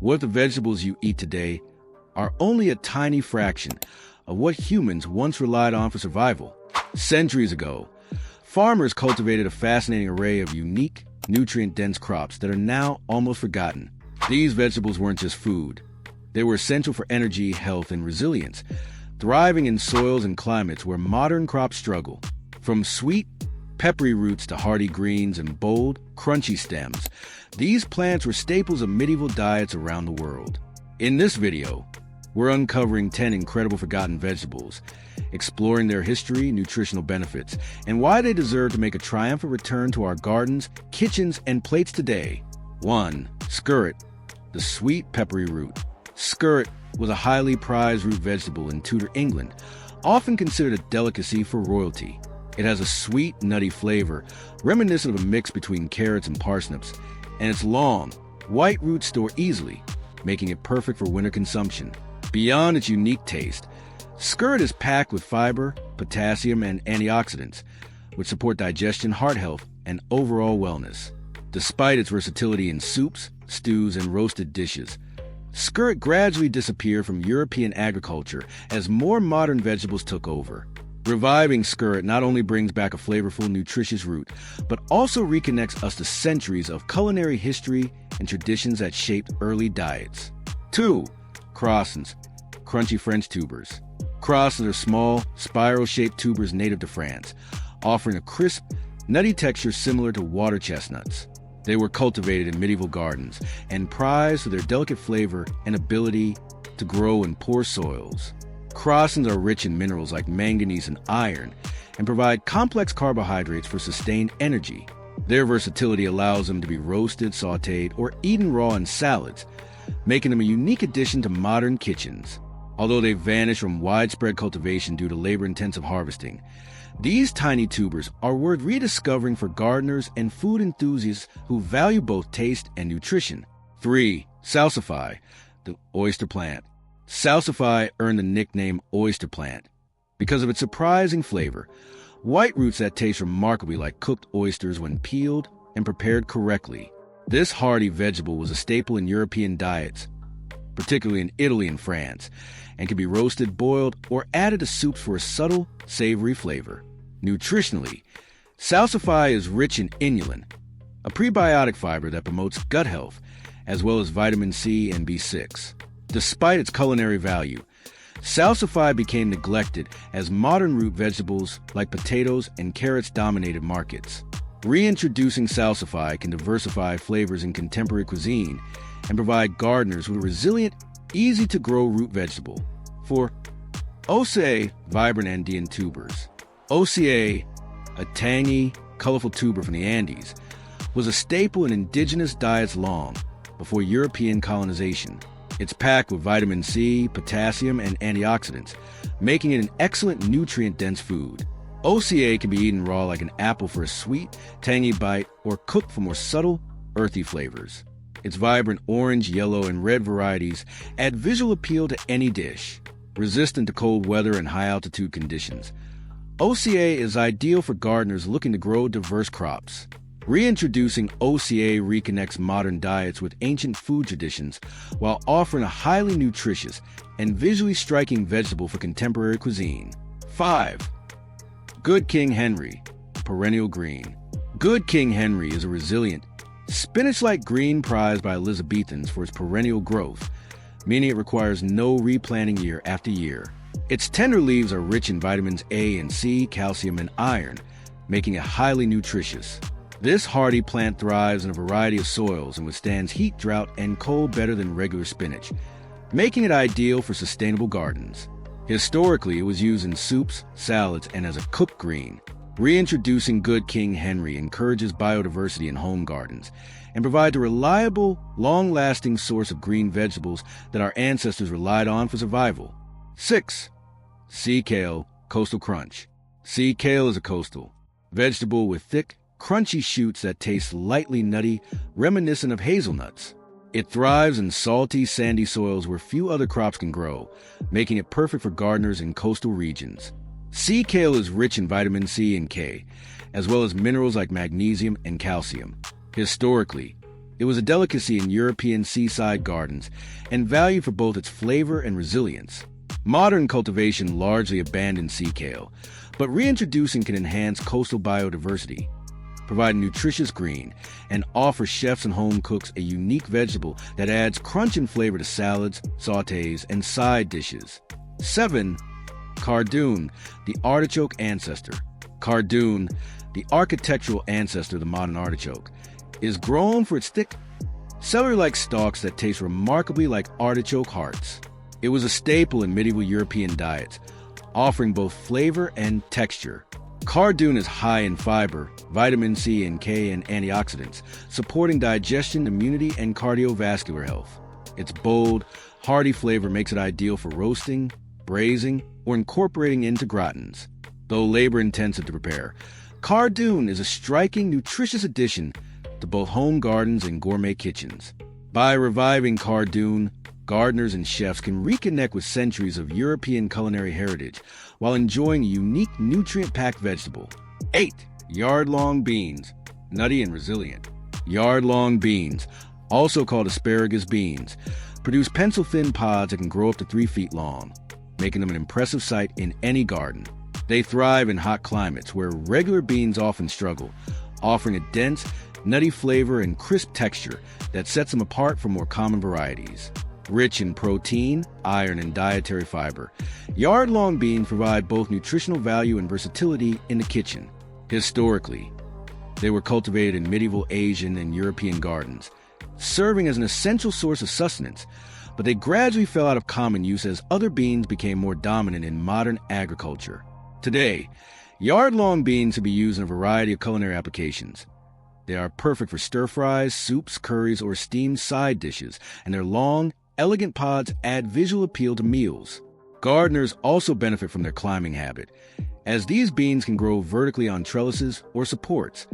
What the vegetables you eat today are only a tiny fraction of what humans once relied on for survival. Centuries ago, farmers cultivated a fascinating array of unique, nutrient-dense crops that are now almost forgotten. These vegetables weren't just food. They were essential for energy, health, and resilience, thriving in soils and climates where modern crops struggle. From sweet, peppery roots to hardy greens and bold, crunchy stems, these plants were staples of medieval diets around the world. In this video, we're uncovering 10 incredible forgotten vegetables, exploring their history, nutritional benefits, and why they deserve to make a triumphant return to our gardens, kitchens, and plates today. 1. Skirret, the sweet, peppery root. Skirret was a highly prized root vegetable in Tudor England, often considered a delicacy for royalty. It has a sweet, nutty flavor, reminiscent of a mix between carrots and parsnips, and its long, white roots store easily, making it perfect for winter consumption. Beyond its unique taste, skirret is packed with fiber, potassium, and antioxidants, which support digestion, heart health, and overall wellness. Despite its versatility in soups, stews, and roasted dishes, skirret gradually disappeared from European agriculture as more modern vegetables took over. Reviving skirret not only brings back a flavorful, nutritious root, but also reconnects us to centuries of culinary history and traditions that shaped early diets. 2. Crosnes, crunchy French tubers. Crosnes are small, spiral-shaped tubers native to France, offering a crisp, nutty texture similar to water chestnuts. They were cultivated in medieval gardens and prized for their delicate flavor and ability to grow in poor soils. Crosnes are rich in minerals like manganese and iron and provide complex carbohydrates for sustained energy. Their versatility allows them to be roasted, sautéed, or eaten raw in salads, making them a unique addition to modern kitchens. Although they've vanished from widespread cultivation due to labor-intensive harvesting, these tiny tubers are worth rediscovering for gardeners and food enthusiasts who value both taste and nutrition. 3. Salsify, the oyster plant. Salsify earned the nickname oyster plant because of its surprising flavor, white roots that taste remarkably like cooked oysters when peeled and prepared correctly. This hardy vegetable was a staple in European diets, particularly in Italy and France, and can be roasted, boiled, or added to soups for a subtle, savory flavor. Nutritionally, salsify is rich in inulin, a prebiotic fiber that promotes gut health, as well as vitamin C and B6. Despite its culinary value, salsify became neglected as modern root vegetables like potatoes and carrots dominated markets. Reintroducing salsify can diversify flavors in contemporary cuisine and provide gardeners with a resilient, easy-to-grow root vegetable. 4. Osier, vibrant Andean tubers. Osier, a tangy, colorful tuber from the Andes, was a staple in indigenous diets long before European colonization. It's packed with vitamin C, potassium, and antioxidants, making it an excellent nutrient-dense food. Osier can be eaten raw like an apple for a sweet, tangy bite, or cooked for more subtle, earthy flavors. Its vibrant orange, yellow, and red varieties add visual appeal to any dish. Resistant to cold weather and high-altitude conditions, Osier is ideal for gardeners looking to grow diverse crops. Reintroducing Osier reconnects modern diets with ancient food traditions while offering a highly nutritious and visually striking vegetable for contemporary cuisine. 5. Good King Henry, perennial green. Good King Henry is a resilient, spinach-like green prized by Elizabethans for its perennial growth, meaning it requires no replanting year after year. Its tender leaves are rich in vitamins A and C, calcium, and iron, making it highly nutritious. This hardy plant thrives in a variety of soils and withstands heat, drought, and cold better than regular spinach, making it ideal for sustainable gardens. Historically, it was used in soups, salads, and as a cooked green. Reintroducing Good King Henry encourages biodiversity in home gardens and provides a reliable, long-lasting source of green vegetables that our ancestors relied on for survival. 6. Sea kale, coastal crunch. Sea kale is a coastal vegetable with thick, crunchy shoots that taste lightly nutty, reminiscent of hazelnuts. It thrives in salty, sandy soils where few other crops can grow, making it perfect for gardeners in coastal regions. Sea kale is rich in vitamin C and K, as well as minerals like magnesium and calcium. Historically, It was a delicacy in European seaside gardens and valued for both its flavor and resilience. Modern cultivation largely abandoned sea kale, but reintroducing can enhance coastal biodiversity, provide nutritious green, and offer chefs and home cooks a unique vegetable that adds crunch and flavor to salads, sautés, and side dishes. 7. Cardoon, the artichoke ancestor. Cardoon, the architectural ancestor of the modern artichoke, is grown for its thick, celery-like stalks that taste remarkably like artichoke hearts. It was a staple in medieval European diets, offering both flavor and texture. Cardoon is high in fiber, vitamin C and K, and antioxidants, supporting digestion, immunity, and cardiovascular health. Its bold, hearty flavor makes it ideal for roasting, braising, or incorporating into gratins. Though labor-intensive to prepare, cardoon is a striking, nutritious addition to both home gardens and gourmet kitchens. By reviving cardoon, gardeners and chefs can reconnect with centuries of European culinary heritage while enjoying a unique nutrient-packed vegetable. 8. Yard-long beans, nutty and resilient. Yard-long beans, also called asparagus beans, produce pencil-thin pods that can grow up to 3 feet long, making them an impressive sight in any garden. They thrive in hot climates where regular beans often struggle, offering a dense, nutty flavor and crisp texture that sets them apart from more common varieties. Rich in protein, iron, and dietary fiber, yard-long beans provide both nutritional value and versatility in the kitchen. Historically, they were cultivated in medieval Asian and European gardens, serving as an essential source of sustenance, but they gradually fell out of common use as other beans became more dominant in modern agriculture. Today, yard-long beans can be used in a variety of culinary applications. They are perfect for stir-fries, soups, curries, or steamed side dishes, and their long, elegant pods add visual appeal to meals. Gardeners also benefit from their climbing habit, as these beans can grow vertically on trellises or supports,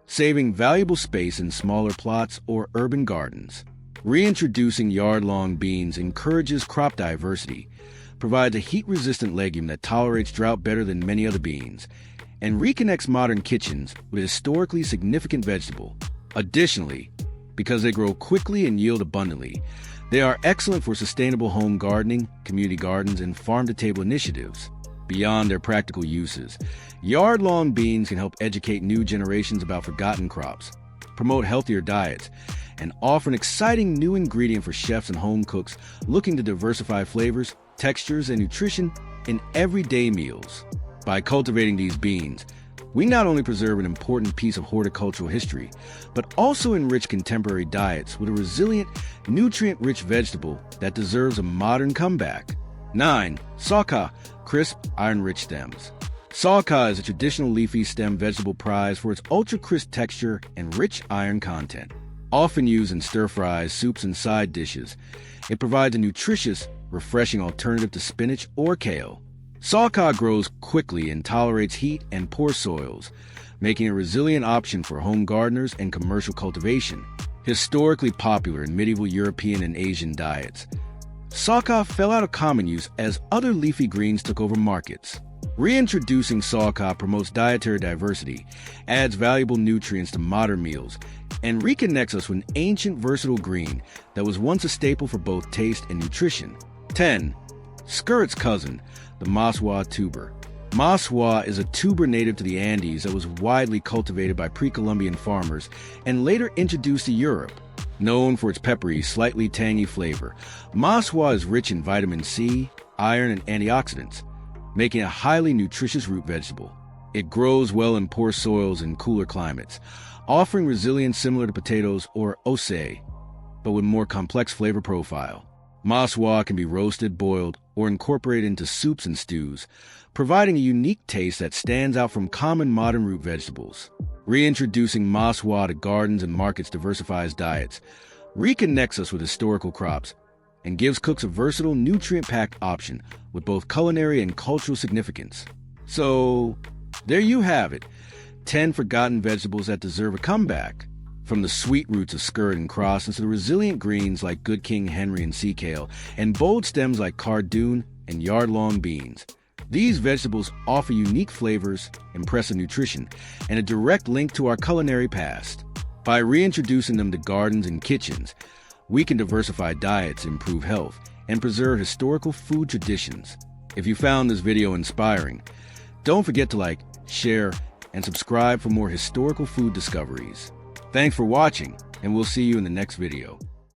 saving valuable space in smaller plots or urban gardens. Reintroducing yard-long beans encourages crop diversity, provides a heat-resistant legume that tolerates drought better than many other beans, and reconnects modern kitchens with a historically significant vegetable. Additionally, because they grow quickly and yield abundantly, they are excellent for sustainable home gardening, community gardens, and farm-to-table initiatives. Beyond their practical uses, yard-long beans can help educate new generations about forgotten crops, promote healthier diets, and offer an exciting new ingredient for chefs and home cooks looking to diversify flavors, textures, and nutrition in everyday meals. By cultivating these beans, we not only preserve an important piece of horticultural history, but also enrich contemporary diets with a resilient, nutrient-rich vegetable that deserves a modern comeback. 9. Saka, crisp, iron-rich stems. Saka is a traditional leafy stem vegetable prized for its ultra-crisp texture and rich iron content. Often used in stir-fries, soups, and side dishes, it provides a nutritious, refreshing alternative to spinach or kale. Saka grows quickly and tolerates heat and poor soils, making a resilient option for home gardeners and commercial cultivation. Historically popular in medieval European and Asian diets, Saka fell out of common use as other leafy greens took over markets. Reintroducing Saka promotes dietary diversity, adds valuable nutrients to modern meals, and reconnects us with an ancient versatile green that was once a staple for both taste and nutrition. 10. Skirret's cousin, the mashua tuber. Mashua is a tuber native to the Andes that was widely cultivated by pre-Columbian farmers and later introduced to Europe. Known for its peppery, slightly tangy flavor, mashua is rich in vitamin C, iron, and antioxidants, making it a highly nutritious root vegetable. It grows well in poor soils and cooler climates, offering resilience similar to potatoes or osei, but with more complex flavor profile. Mashua can be roasted, boiled, or incorporated into soups and stews, providing a unique taste that stands out from common modern root vegetables. Reintroducing mashua to gardens and markets diversifies diets, reconnects us with historical crops, and gives cooks a versatile, nutrient-packed option with both culinary and cultural significance. So, there you have it, 10 forgotten vegetables that deserve a comeback. From the sweet roots of skirret and crosnes to the resilient greens like good King Henry and sea kale, and bold stems like cardoon and yard-long beans. These vegetables offer unique flavors, impressive nutrition, and a direct link to our culinary past. By reintroducing them to gardens and kitchens, we can diversify diets, improve health, and preserve historical food traditions. If you found this video inspiring, don't forget to like, share, and subscribe for more historical food discoveries. Thanks for watching, and we'll see you in the next video.